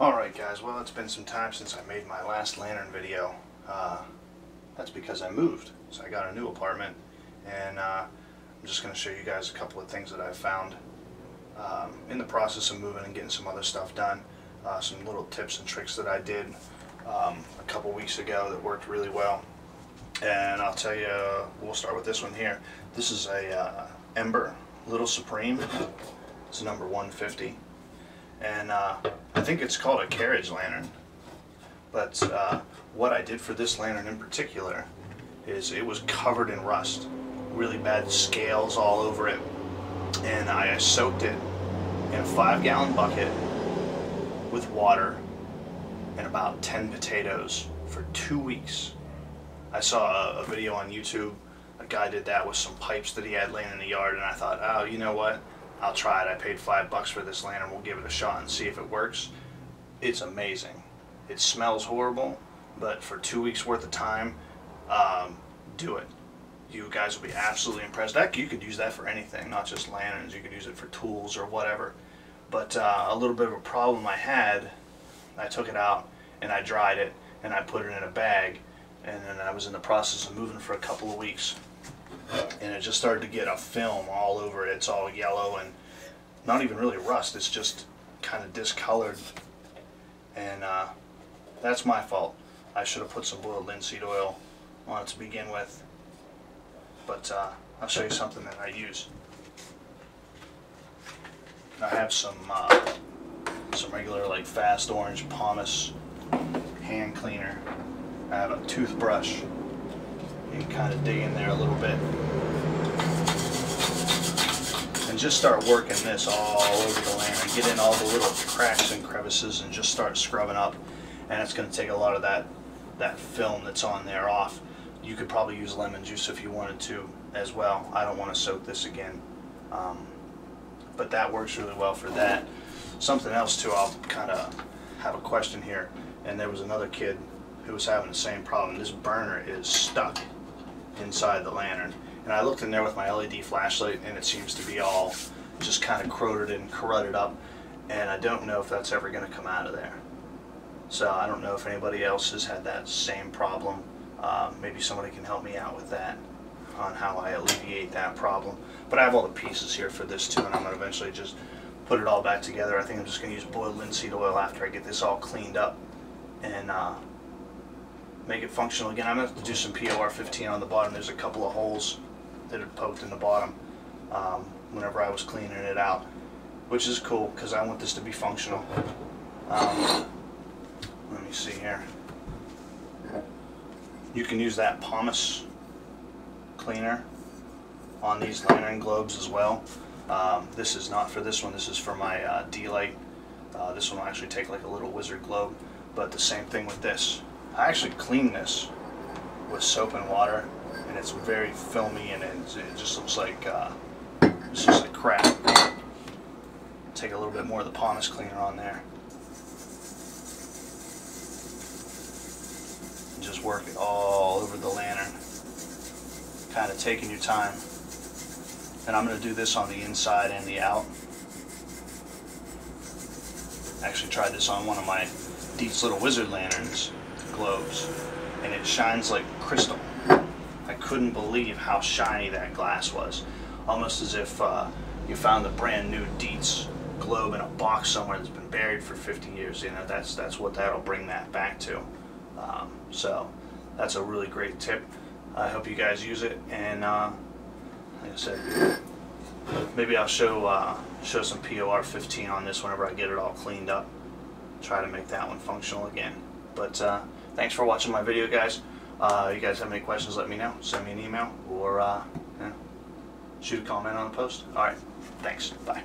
Alright guys, well it's been some time since I made my last lantern video. That's because I moved. So I got a new apartment and I'm just going to show you guys a couple of things that I've found in the process of moving and getting some other stuff done. Some little tips and tricks that I did a couple weeks ago that worked really well. And I'll tell you, we'll start with this one here. This is a Ember Little Supreme. It's number 150. And I think it's called a carriage lantern. But what I did for this lantern in particular is it was covered in rust. Really bad scales all over it. And I soaked it in a 5-gallon bucket with water and about 10 potatoes for 2 weeks. I saw a video on YouTube. A guy did that with some pipes that he had laying in the yard, and I thought, oh, you know what? I'll try it. I paid $5 for this lantern. We'll give it a shot and see if it works. It's amazing. It smells horrible, but for 2 weeks worth of time, do it. You guys will be absolutely impressed. You could use that for anything, not just lanterns. You could use it for tools or whatever. But a little bit of a problem I had, I took it out and I dried it and I put it in a bag, and then I was in the process of moving for a couple of weeks. And it just started to get a film all over it. It's all yellow and not even really rust. It's just kind of discolored. And that's my fault. I should have put some boiled linseed oil on it to begin with. But I'll show you something that I use. I have some regular like fast orange pumice hand cleaner. I have a toothbrush. You can kind of dig in there a little bit and just start working this all over the lantern. Get in all the little cracks and crevices and just start scrubbing up. And it's going to take a lot of that film that's on there off. You could probably use lemon juice if you wanted to as well. I don't want to soak this again, but that works really well for that. Something else too, I'll kind of have a question here. And there was another kid who was having the same problem. This burner is stuck inside the lantern, and I looked in there with my LED flashlight and it seems to be all just kind of corroded and corroded up, and I don't know if that's ever going to come out of there. So I don't know if anybody else has had that same problem. Maybe somebody can help me out with that, on how I alleviate that problem. But I have all the pieces here for this too, and I'm going to eventually just put it all back together. I think I'm just going to use boiled linseed oil after I get this all cleaned up and make it functional again. I'm going to have to do some POR 15 on the bottom. There's a couple of holes that had poked in the bottom whenever I was cleaning it out, which is cool because I want this to be functional. Let me see here. You can use that pumice cleaner on these lantern globes as well. This is not for this one. This is for my D-light. This one will actually take like a little wizard globe, but the same thing with this. I actually cleaned this with soap and water, and it's very filmy, and it just looks like crap. Take a little bit more of the pumice cleaner on there. And just work it all over the lantern, kind of taking your time. And I'm going to do this on the inside and the out. I actually tried this on one of my Dietz Little Wizard lanterns globes, and it shines like crystal. I couldn't believe how shiny that glass was. Almost as if you found a brand new Dietz globe in a box somewhere that's been buried for 50 years. You know, that's what that'll bring that back to. So that's a really great tip. I hope you guys use it, and like I said, maybe I'll show some POR 15 on this whenever I get it all cleaned up. Try to make that one functional again. But thanks for watching my video, guys. You guys have any questions, let me know. Send me an email or shoot a comment on the post. Alright, thanks. Bye.